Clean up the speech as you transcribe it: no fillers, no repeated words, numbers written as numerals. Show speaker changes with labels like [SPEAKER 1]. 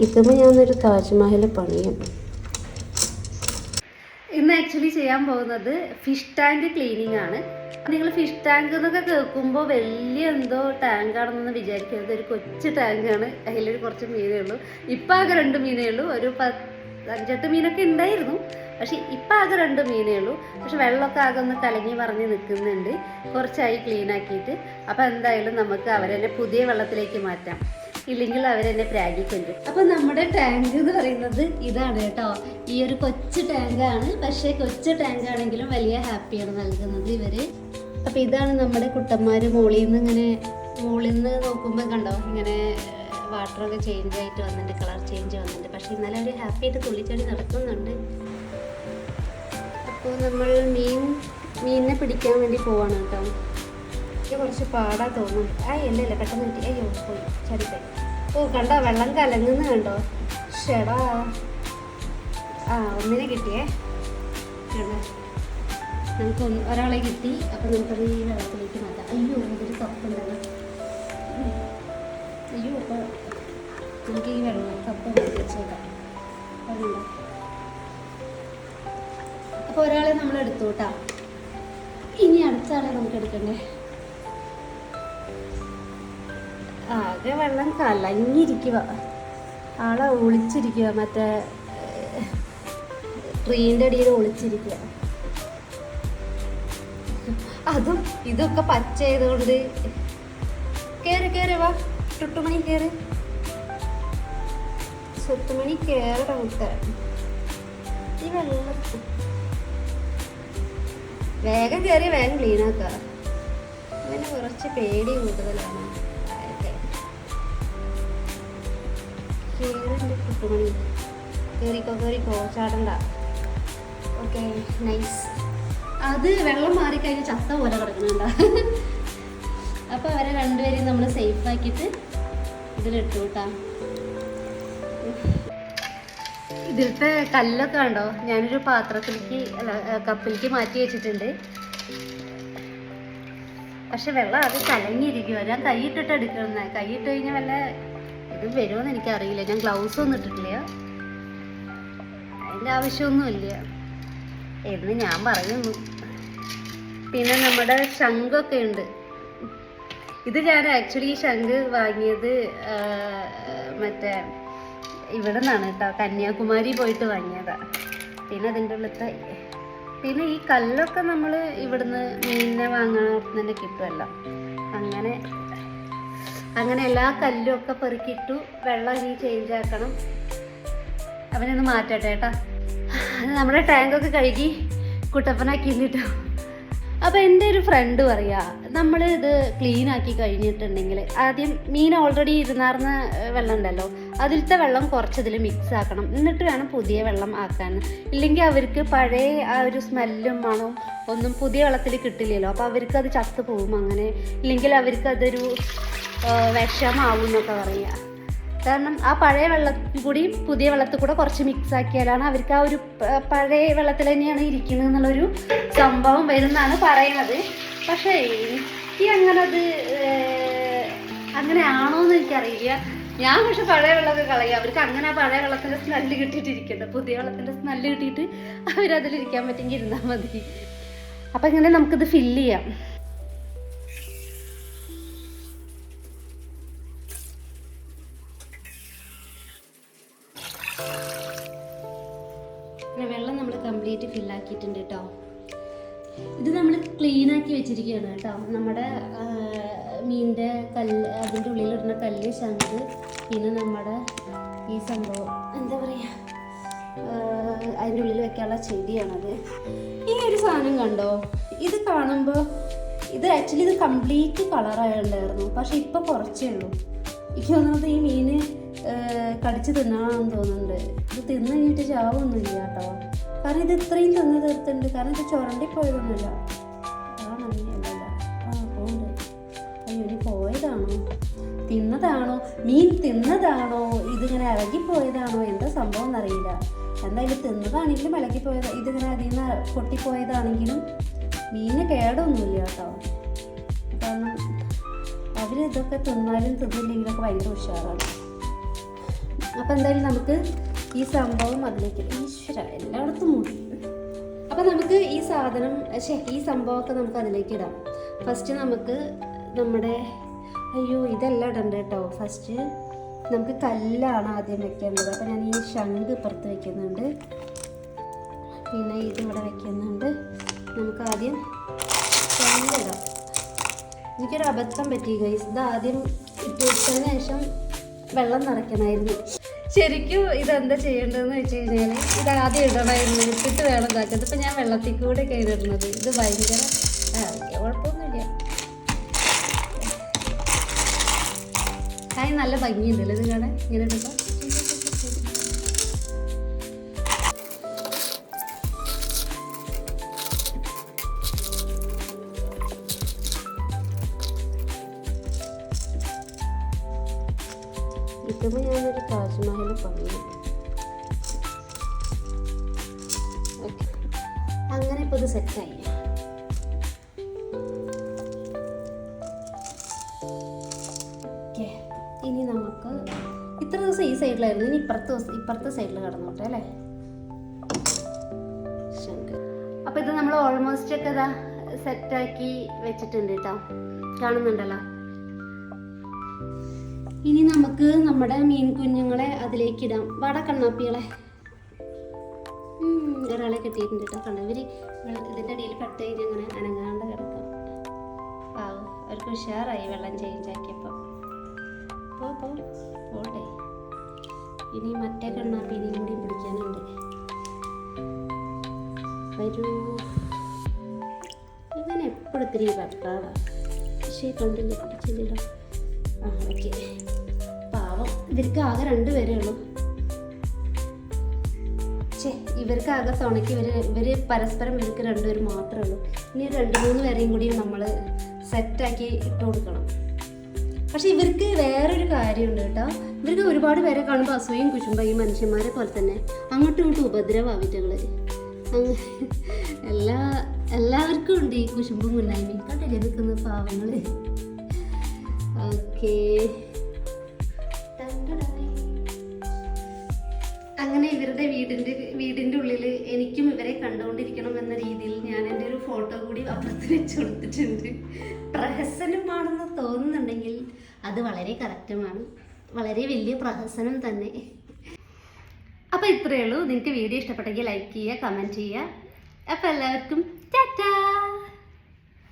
[SPEAKER 1] ഇതുമ്പോൾ ഞാനൊരു താജ്മഹൽ പണിയും. ഇന്ന് ആക്ച്വലി ചെയ്യാൻ പോകുന്നത് ഫിഷ് ടാങ്ക് ക്ലീനിങ് ആണ്. നിങ്ങൾ ഫിഷ് ടാങ്ക് എന്നൊക്കെ കേൾക്കുമ്പോൾ വലിയ എന്തോ ടാങ്കാണെന്ന് വിചാരിക്കരുത്. ഒരു കൊച്ചു ടാങ്കാണ്. അതിലൊരു കുറച്ച് മീനേ ഉള്ളൂ. ഇപ്പം ആകെ 2 മീനേ ഉള്ളൂ. ഒരു 5-8 മീനൊക്കെ ഉണ്ടായിരുന്നു. പക്ഷെ ഇപ്പം ആകെ 2 മീനേ ഉള്ളൂ. പക്ഷെ വെള്ളമൊക്കെ ആകെ ഒന്ന് കലങ്ങി മറിഞ്ഞ് നിൽക്കുന്നുണ്ട്. കുറച്ചായി ക്ലീൻ ആക്കിയിട്ട്. അപ്പോൾ എന്തായാലും നമുക്ക് അവരെന്നെ പുതിയ വെള്ളത്തിലേക്ക് മാറ്റാം. ഇല്ലെങ്കിൽ അവരെന്നെ പ്രാഗിക്കൊണ്ടു. അപ്പോൾ നമ്മുടെ ടാങ്ക് എന്ന് പറയുന്നത് ഇതാണ് കേട്ടോ. ഈ ഒരു കൊച്ചു ടാങ്കാണ്. പക്ഷേ കൊച്ചു ടാങ്കാണെങ്കിലും വലിയ ഹാപ്പിയാണ് നൽകുന്നത് ഇവര്. അപ്പോൾ ഇതാണ് നമ്മുടെ കുട്ടന്മാർ. മുകളിൽ നിന്ന് നോക്കുമ്പോൾ കണ്ടോ ഇങ്ങനെ വാട്ടറൊക്കെ ചേഞ്ച് ആയിട്ട് വന്നിട്ടുണ്ട്, കളർ ചേഞ്ച് വന്നിട്ടുണ്ട്. പക്ഷേ ഇന്നലെ അവർ ഹാപ്പി ആയിട്ട് തുള്ളിച്ചാടി നടക്കുന്നുണ്ട്. അപ്പോൾ നമ്മൾ മീനിനെ പിടിക്കാൻ വേണ്ടി പോവാണ് കേട്ടോ. എനിക്ക് കുറച്ച് പാടാ തോന്നുന്നു. ഇല്ല പെട്ടെന്ന് കിട്ടി. അയ്യോ പോയി ചരിത്തെ. ഓ കണ്ടോ വെള്ളം കലങ്ങുന്ന കണ്ടോ. ഷെടാ ഒന്നിനെ കിട്ടിയേ. നമുക്ക് ഒരാളെ കിട്ടി. അപ്പം നമുക്കത് ഈ വെള്ളത്തിലേക്ക് മാറ്റാം. അയ്യോ ഇതൊരു കപ്പുണ്ടല്ലോ. അയ്യോ അപ്പോൾ നമുക്ക് ഈ കപ്പ് മാറ്റി വെച്ചേക്കാം. അതുണ്ടോ. അപ്പോൾ ഒരാളെ നമ്മൾ എടുത്തു കേട്ടോ. ഇനി അടുത്ത ആളെ നമുക്ക് എടുക്കണ്ടേ. ആകെ വെള്ളം കലങ്ങിയിരിക്കുക. ആളെ ഒളിച്ചിരിക്കുക. മറ്റേ ട്രീൻ്റെ അടിയിൽ ഒളിച്ചിരിക്കുക. അതും ഇതൊക്കെ പച്ച ആയതുകൊണ്ട് കയറി വാ ടുട്ടുമണി കയറി. സ്വത്തുമണി കയറ മുട്ട. ഈ വെള്ളം വേഗം കയറി വേഗം ക്ലീൻ ആക്കുക. അങ്ങനെ കുറച്ച് പേടി കൂടുതലാണ്. കുട്ടുമണി കയറിക്കോ ചാടണ്ട. Okay nice. അത് വെള്ളം മാറിക്കഴിഞ്ഞ് ചത്ത പോലെ കിടക്കുന്നുണ്ട. അപ്പോൾ അവരെ രണ്ടുപേരെയും നമ്മൾ സേഫ് ആക്കിയിട്ട് ഇതിലിട്ടു കേട്ടാ. ഇതിലത്തെ കല്ലൊക്കെ ഉണ്ടോ ഞാനൊരു കപ്പിലേക്ക് മാറ്റി വെച്ചിട്ടുണ്ട്. പക്ഷെ വെള്ളം അത് കലങ്ങിയിരിക്കുമോ. ഞാൻ കൈയിട്ടിട്ട് എടുക്കുന്നത്. കൈയിട്ട് കഴിഞ്ഞാൽ വല്ല ഇത് വരുമോയെന്ന് എനിക്കറിയില്ല. ഞാൻ ഗ്ലൗസ് ഒന്നും ഇട്ടിട്ടില്ല. അതിൻ്റെ ആവശ്യമൊന്നുമില്ല എന്ന് ഞാൻ പറയുന്നു. പിന്നെ നമ്മുടെ ശംഖൊക്കെ ഉണ്ട്. ഇത് ഞാൻ ആക്ച്വലി ഈ ശംഖ് വാങ്ങിയത് മറ്റേ ഇവിടെ നിന്നാണ് കേട്ടോ. കന്യാകുമാരി പോയിട്ട് വാങ്ങിയതാണ്. പിന്നെ അതിൻ്റെ ഉള്ളത്തെ പിന്നെ ഈ കല്ലൊക്കെ നമ്മൾ ഇവിടുന്ന് മീനിനെ വാങ്ങാൻ തന്നെ കിട്ടുമല്ലോ. അങ്ങനെ എല്ലാ കല്ലും ഒക്കെ പെറുക്കിയിട്ടു. വെള്ളം ഇനി ചേഞ്ച് ആക്കണം. അവനൊന്ന് മാറ്റട്ടെ കേട്ടോ. നമ്മുടെ ടാങ്കൊക്കെ കഴുകി കുട്ടപ്പനാക്കി കേട്ടോ. അപ്പോൾ എൻ്റെ ഒരു ഫ്രണ്ട് പറയാ, നമ്മൾ ഇത് ക്ലീൻ ആക്കി കഴിഞ്ഞിട്ടുണ്ടെങ്കിൽ ആദ്യം മീൻ ഓൾറെഡി ഇരുന്നാർന്ന വെള്ളം ഉണ്ടല്ലോ, അതിലത്തെ വെള്ളം കുറച്ചതിൽ മിക്സ് ആക്കണം. എന്നിട്ട് വേണം പുതിയ വെള്ളം ആക്കാൻ. ഇല്ലെങ്കിൽ അവർക്ക് പഴയ ആ ഒരു സ്മെല്ലും മണവും ഒന്നും പുതിയ വെള്ളത്തിൽ കിട്ടില്ലല്ലോ. അപ്പോൾ അവർക്കത് ചത്തു പോകും. അങ്ങനെ ഇല്ലെങ്കിൽ അവർക്കതൊരു വിഷമാവും എന്നൊക്കെ പറയുക. കാരണം ആ പഴയ വെള്ളത്തിൽ കൂടിയും പുതിയ വെള്ളത്തിൽ കൂടെ കുറച്ച് മിക്സ് ആക്കിയാലാണ് അവർക്ക് ആ ഒരു പഴയ വെള്ളത്തിൽ തന്നെയാണ് ഇരിക്കുന്നത് എന്നുള്ളൊരു സംഭവം വരുന്നതാണ് പറയുന്നത്. പക്ഷേ എനിക്ക് അങ്ങനെ ആണോ എന്ന് എനിക്കറിയില്ല. ഞാൻ പക്ഷെ പഴയ വെള്ളമൊക്കെ കളയുക. അവർക്ക് അങ്ങനെ പഴയ വെള്ളത്തിൻ്റെ സ്മെല്ല് കിട്ടിയിട്ടിരിക്കണ്ട. പുതിയ വെള്ളത്തിൻ്റെ സ്മെല്ല് കിട്ടിയിട്ട് അവരതിലിരിക്കാൻ പറ്റുമെങ്കിൽ ഇരുന്നാൽ മതി. അപ്പം ഇങ്ങനെ നമുക്കിത് ഫില്ല് ചെയ്യാം. വെള്ളം നമ്മൾ കംപ്ലീറ്റ് ഫില്ലാക്കിയിട്ടുണ്ട് കേട്ടോ. ഇത് നമ്മൾ ക്ലീൻ ആക്കി വെച്ചിരിക്കുകയാണ് കേട്ടോ. നമ്മുടെ മീനിൻ്റെ കല്ല്, അതിൻ്റെ ഉള്ളിലിടുന്ന കല്ല്, ശംഖ്, പിന്നെ നമ്മുടെ ഈ സംഭവം എന്താ പറയുക, അതിൻ്റെ ഉള്ളിൽ വെക്കാനുള്ള ചെടിയാണത്. ഈ ഒരു സാധനം കണ്ടോ. ഇത് കാണുമ്പോൾ ഇത് ആക്ച്വലി ഇത് കംപ്ലീറ്റ് കളറായിട്ടുണ്ടായിരുന്നു. പക്ഷെ ഇപ്പോൾ കുറച്ചേ ഉള്ളൂ. എനിക്ക് തോന്നുന്നത് ഈ മീൻ കടിച്ച് തിന്നാണെന്ന് തോന്നുന്നുണ്ട്. ഇത് തിന്നു കഴിഞ്ഞിട്ട് ചാവൊന്നുമില്ല കേട്ടോ. കാരണം ഇത് ഇത്രയും തിന്ന് തീർത്തുണ്ട്. കാരണം ഇത് ചുരണ്ടിപ്പോയതൊന്നുമില്ല. പോകുന്നുണ്ട്. അയ്യോ ഇനി പോയതാണോ, തിന്നതാണോ, മീൻ തിന്നതാണോ, ഇതിങ്ങനെ ഇളകിപ്പോയതാണോ, എന്താ സംഭവം എന്നറിയില്ല. എന്തായാലും തിന്നതാണെങ്കിലും ഇളകിപ്പോയത്, ഇതിങ്ങനെ അതിൽ നിന്ന് പൊട്ടിപ്പോയതാണെങ്കിലും മീനിന് കേടൊന്നുമില്ല കേട്ടോ. കാരണം അവരിതൊക്കെ തിന്നാലും തിന്നില്ലെങ്കിലൊക്കെ ഭയങ്കര ഉഷാറാണ്. അപ്പോൾ എന്തായാലും നമുക്ക് ഈ സംഭവം അതിലേക്ക് ഈശ്വര എല്ലായിടത്തും മൂടി. അപ്പോൾ നമുക്ക് ഈ സാധനം ഈ സംഭവമൊക്കെ നമുക്ക് അതിലേക്ക് ഇടാം. ഫസ്റ്റ് നമുക്ക് നമ്മുടെ ഇതെല്ലാം ഇടണ്ട കേട്ടോ. ഫസ്റ്റ് നമുക്ക് കല്ലാണ് ആദ്യം വെക്കേണ്ടത്. അപ്പോൾ ഞാൻ ഈ ശംഖ് ഇപ്പുറത്ത് വെക്കുന്നുണ്ട്, പിന്നെ ഇതിവിടെ വെക്കുന്നുണ്ട്. നമുക്ക് ആദ്യം കല്ലിടാം. എനിക്കൊരു അബദ്ധം പറ്റി ഗൈസ്. ഇത് ആദ്യം ഇട്ട് വെച്ചതിന് ശേഷം വെള്ളം നിറയ്ക്കണമായിരുന്നു. ശരിക്കും ഇതെന്താ ചെയ്യേണ്ടതെന്ന് വെച്ച് കഴിഞ്ഞാൽ ഇത് ആദ്യം ഇടണമായിരുന്നു, ഇട്ടിട്ട് വേണം ഇതാക്കുന്നത്. ഇപ്പം ഞാൻ വെള്ളത്തിൽ കൂടെ കയറിടുന്നത്. ഇത് ഭയങ്കര കുഴപ്പമൊന്നുമില്ല. നല്ല ഭംഗിയുണ്ടല്ലോ ഇത് കാണാൻ ഇങ്ങനെ എടുക്കാം. ഇപ്പം ഞാനൊരു താജ്മഹൽ പണി. ഓക്കെ, അങ്ങനെ ഇപ്പോൾ ഇത് സെറ്റായി. ഓക്കെ, ഇനി നമുക്ക് ഇത്ര ദിവസം ഈ സൈഡിലായിരുന്നു, ഇനി ഇപ്പുറത്തെ സൈഡിൽ കിടന്നോട്ടെ അല്ലേ. അപ്പോൾ ഇത് നമ്മൾ ഓൾമോസ്റ്റ് ഒക്കെ ഇതാ സെറ്റാക്കി വെച്ചിട്ടുണ്ട് കേട്ടോ, കാണുന്നുണ്ടല്ലോ. ഇനി നമുക്ക് നമ്മുടെ മീൻ കുഞ്ഞുങ്ങളെ അതിലേക്ക് ഇടാം. വട കണ്ണാപ്പികളെ ഒരാളെ കെട്ടിയിട്ടുണ്ട് കേട്ടോ. കണ്ടോ, ഇവർ ഇതിൻ്റെ ഇടയിൽ പെട്ട് കഴിഞ്ഞ് അങ്ങനെ അനങ്ങാണ്ട് കിടക്കാം. അവർക്ക് ഉഷാറായി വെള്ളം ചേഞ്ച് ആക്കിയപ്പോൾ. പോട്ടെ, ഇനി മറ്റേ കണ്ണാപ്പി ഇനിയും കൂടി പിടിക്കാനുണ്ട്. വരൂ, ഇങ്ങനെ എപ്പോഴും ഇത്തിരി വെക്കാവാ. പക്ഷേ കണ്ടില്ല, പിടിച്ചില്ലല്ലോ. ഓക്കെ, പാവം. ഇവർക്ക് ആകെ 2 പേരേ ഉള്ളൂ. ഇവർക്ക് ആകെ തുണയ്ക്ക് ഇവർ പരസ്പരം ഇവർക്ക് 2 പേര് മാത്രമേ ഉള്ളൂ. ഇനി 2-3 പേരെയും കൂടി നമ്മൾ സെറ്റാക്കി ഇട്ട് കൊടുക്കണം. പക്ഷെ ഇവർക്ക് വേറൊരു കാര്യമുണ്ട് കേട്ടോ. ഇവർക്ക് ഒരുപാട് പേരെ കാണുമ്പോൾ അസൂയും കുശുമ്പ ഈ മനുഷ്യന്മാരെ പോലെ തന്നെ അങ്ങോട്ടും ഇങ്ങോട്ടും ഉപദ്രവാവിറ്റകൾ. എല്ലാവർക്കും ഉണ്ട് ഈ കുശുമ്പും മുന്നായ്മയും. കണ്ടില്ലേ നിൽക്കുന്ന പാവങ്ങൾ. ഓക്കെ, അങ്ങനെ ഇവരുടെ വീടിൻ്റെ ഉള്ളിൽ എനിക്കും ഇവരെ കണ്ടുകൊണ്ടിരിക്കണം എന്ന രീതിയിൽ ഞാൻ എൻ്റെ ഒരു ഫോട്ടോ കൂടി അപ്പുറത്ത് വെച്ച് കൊടുത്തിട്ടുണ്ട്. പ്രഹസനമാണെന്ന് തോന്നുന്നുണ്ടെങ്കിൽ അത് വളരെ കറക്റ്റുമാണ്, വളരെ വലിയ പ്രഹസനം തന്നെ. അപ്പോൾ ഇത്രയേ ഉള്ളൂ. നിങ്ങൾക്ക് വീഡിയോ ഇഷ്ടപ്പെട്ടെങ്കിൽ ലൈക്ക് ചെയ്യുക, കമൻറ്റ് ചെയ്യുക. അപ്പോൾ എല്ലാവർക്കും ടാറ്റാ.